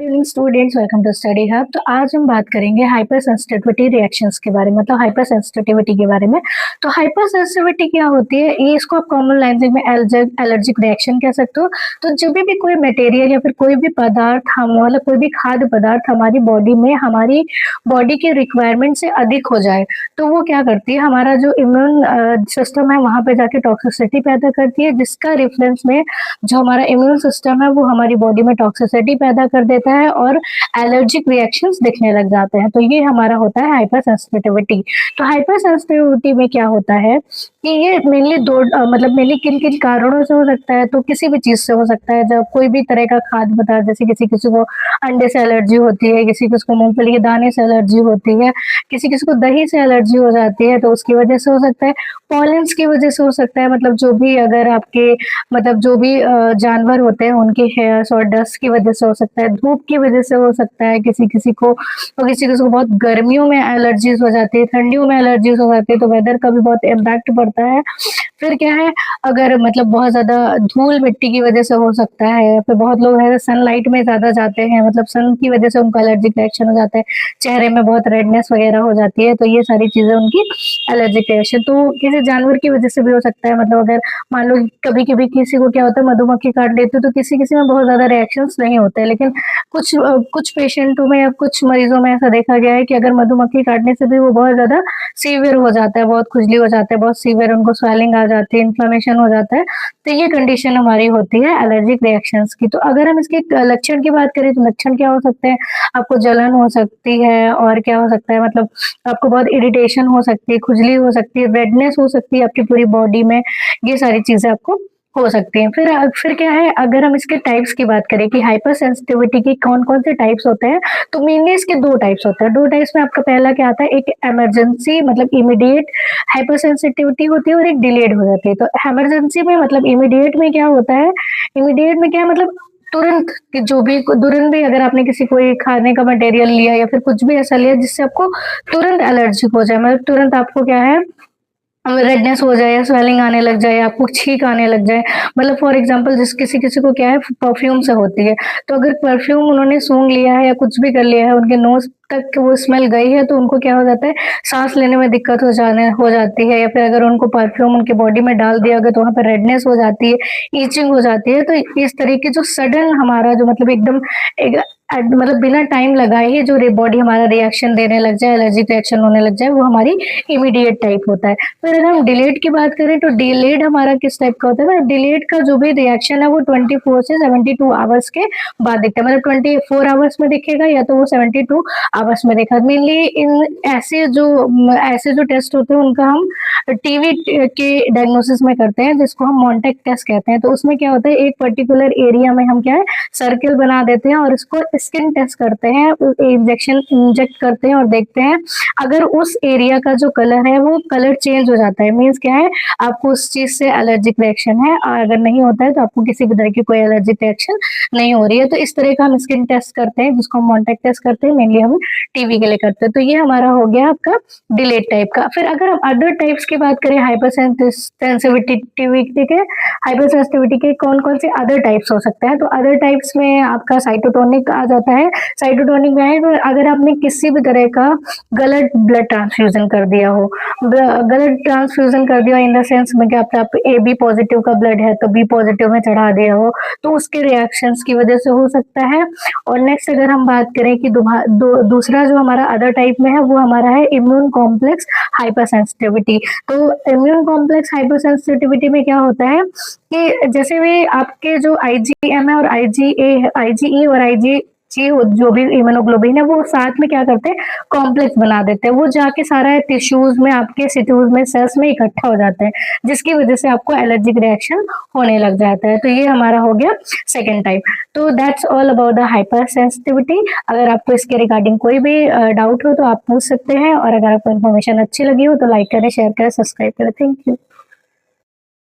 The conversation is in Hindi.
Evening students, welcome to study hub. तो आज हम बात करेंगे हाइपर सेंसिटिविटी रिएक्शंस के बारे में, मतलब हाइपर सेंसिटिविटी के बारे में। तो हाइपर सेंसिटिविटी क्या होती है, ये इसको आप कॉमन लैंग्वेज में एलर्जिक रिएक्शन कह सकते हो। तो जब भी कोई मटेरियल या फिर कोई भी पदार्थ मतलब कोई भी खाद्य पदार्थ हमारी बॉडी में हमारी बॉडी की रिक्वायरमेंट से अधिक हो जाए तो वो क्या करती है, हमारा जो इम्यून सिस्टम है वहां पे जाके टॉक्सिसिटी पैदा करती है, जिसका रिफरेंस में जो हमारा इम्यून सिस्टम है वो हमारी बॉडी में टॉक्सिसिटी पैदा कर देता है और एलर्जिक रिएक्शंस दिखने लग जाते हैं। तो ये हमारा होता है हाइपर सेंसिटिविटी। तो हाइपर सेंसिटिविटी में क्या होता है कि ये मेनली मतलब मेनली किन किन कारणों से हो सकता है, तो किसी भी चीज से हो सकता है। जब कोई भी तरह का खाद्य पदार्थ, जैसे किसी को अंडे से एलर्जी होती है, किसी को मूंगफली के दाने से एलर्जी होती है, किसी को दही से एलर्जी हो जाती है, तो उसकी वजह से हो सकता है। पॉलेंस की वजह से हो सकता है, मतलब जो भी अगर आपके मतलब जो भी जानवर होते हैं उनके हेयर्स और डस्ट की वजह से हो सकता है, धूप की वजह से हो सकता है, किसी को तो किसी को बहुत गर्मियों में एलर्जीज हो जाती है, ठंडियों में एलर्जीज हो जाती है, तो वेदर का भी बहुत इम्पैक्ट पड़ता है। फिर क्या है, अगर मतलब बहुत ज्यादा धूल मिट्टी की वजह से हो सकता है, फिर बहुत लोग है सनलाइट में ज्यादा जाते हैं, मतलब सन की वजह से उनको एलर्जिक रिएक्शन हो जाता है, चेहरे में बहुत रेडनेस वगैरह हो जाती है, तो ये सारी चीजें उनकी एलर्जिक रिएक्शन। तो किसी जानवर की वजह से भी हो सकता है, मतलब अगर मान लो कभी कभी किसी को क्या होता है, मधुमक्खी काट लेती है, तो किसी में बहुत ज्यादा रिएक्शंस नहीं होते हैं, लेकिन कुछ पेशेंटों में या कुछ मरीजों में ऐसा देखा गया है कि अगर मधुमक्खी काटने से भी वो बहुत ज्यादा सीवियर हो जाता है, बहुत खुजली हो जाता है, बहुत सीवियर उनको स्वेलिंग आ जाती है, इन्फ्लेमेशन हो जाता है। तो ये कंडीशन हमारी होती है एलर्जिक रिएक्शंस की। तो अगर हम इसके लक्षण की बात करें तो लक्षण क्या हो सकते हैं, आपको जलन हो सकती है, और क्या हो सकता है, मतलब आपको बहुत इरिटेशन हो सकती है, खुजली हो सकती है, रेडनेस हो सकती है आपकी पूरी बॉडी में, ये सारी चीजें आपको हो सकती हैं। फिर क्या है, अगर हम इसके टाइप्स की बात करें कि हाइपर सेंसिटिविटी के कौन कौन से टाइप्स होते हैं, तो मेनली इसके दो टाइप्स होते हैं। दो टाइप्स में आपका पहला क्या आता है, एक इमरजेंसी मतलब इमीडिएट हाइपर सेंसिटिविटी होती है और एक डिलेड हो जाती है। तो इमरजेंसी में मतलब इमीडिएट में क्या होता है, इमीडिएट में क्या है, मतलब तुरंत जो भी तुरंत भी अगर आपने किसी कोई खाने का मटेरियल लिया या फिर कुछ भी ऐसा लिया जिससे आपको तुरंत एलर्जी हो जाए, मतलब तुरंत आपको क्या है रेडनेस हो जाए, स्वेलिंग आने लग जाए, आपको छींक आने लग जाए। मतलब फॉर एग्जांपल किसी को क्या है परफ्यूम से होती है, तो अगर परफ्यूम उन्होंने सूंघ लिया है या कुछ भी कर लिया है, उनके नोज तक वो स्मेल गई है, तो उनको क्या हो जाता है, सांस लेने में दिक्कत हो जाती है। या फिर अगर उनको परफ्यूम उनके बॉडी में डाल दिया गया तो वहां पर रेडनेस हो जाती है, ईचिंग हो जाती है। तो इस तरीके जो सडन हमारा जो मतलब एकदम मतलब बिना टाइम लगाए ही जो बॉडी हमारा रिएक्शन देने लग जाए, एलर्जिक रिएक्शन होने लग जाए, वो हमारी इमीडिएट टाइप होता है। फिर अगर हम डिलेड की बात करें तो डिलेड हमारा किस टाइप का होता है, डिलेड का जो भी रिएक्शन है वो 24 से 72 आवर्स के बाद दिखता है, मतलब 24 आवर्स में दिखेगा या तो वो 72 आवर्स में देखा। मेनली इन ऐसे जो टेस्ट होते हैं उनका हम टीवी के डायग्नोसिस में करते हैं, जिसको हम मॉन्टेक टेस्ट कहते हैं। तो उसमें क्या होता है, एक पर्टिकुलर एरिया में हम क्या है सर्किल बना देते हैं और इसको स्किन टेस्ट करते हैं, इंजेक्ट करते हैं और देखते हैं अगर उस एरिया का जो कलर है वो कलर चेंज हो जाता है, मीन्स क्या है आपको उस चीज से एलर्जिक रिएक्शन है, और अगर नहीं होता है तो आपको किसी भी तरह की कोई एलर्जिक रिएक्शन नहीं हो रही है। तो इस तरह का हम स्किन टेस्ट करते हैं, जिसको हम मॉन्टेक टेस्ट करते हैं, मेनली हम टीवी के लिए करते हैं। तो ये हमारा हो गया आपका डिलेड टाइप का। फिर अगर हम अदर टाइप्स की बात करें हाइपर सेंसिटिविटी के, हाइपर सेंसिटिविटी के कौन कौन से अदर टाइप्स हो सकते हैं, तो अदर टाइप्स में आपका साइटोटोनिक आ जाता है। साइटोटोनिक में है तो अगर आपने किसी भी तरह का गलत ब्लड ट्रांसफ्यूजन कर दिया हो, गलत ट्रांसफ्यूजन कर दिया इन द सेंस में कि आप ए बी पॉजिटिव का ब्लड है तो बी पॉजिटिव में चढ़ा दिया हो, तो उसके रिएक्शंस की वजह से हो सकता है। और नेक्स्ट अगर हम बात करें कि दूसरा जो हमारा अदर टाइप में है वो हमारा है इम्यून कॉम्प्लेक्स हाइपर सेंसिटिविटी। तो इम्यून कॉम्प्लेक्स हाइपर सेंसिटिविटी में क्या होता है कि जैसे भी आपके जो IgM है और IgE और IgG जो भी इम्यूनोग्लोबिन है वो साथ में क्या करते हैं, कॉम्प्लेक्स बना देते हैं, वो जाके सारा टिश्यूज में आपके सिट्यूज में सेल्स में इकट्ठा हो जाते हैं, जिसकी वजह से आपको एलर्जिक रिएक्शन होने लग जाता है। तो ये हमारा हो गया सेकेंड टाइप। तो that's all about the hyper sensitivity. अगर आपको इसके रिगार्डिंग कोई भी डाउट हो तो आप पूछ सकते हैं, और अगर आपको इन्फॉर्मेशन अच्छी लगी हो तो लाइक करें, शेयर करें, सब्सक्राइब करें। Thank you.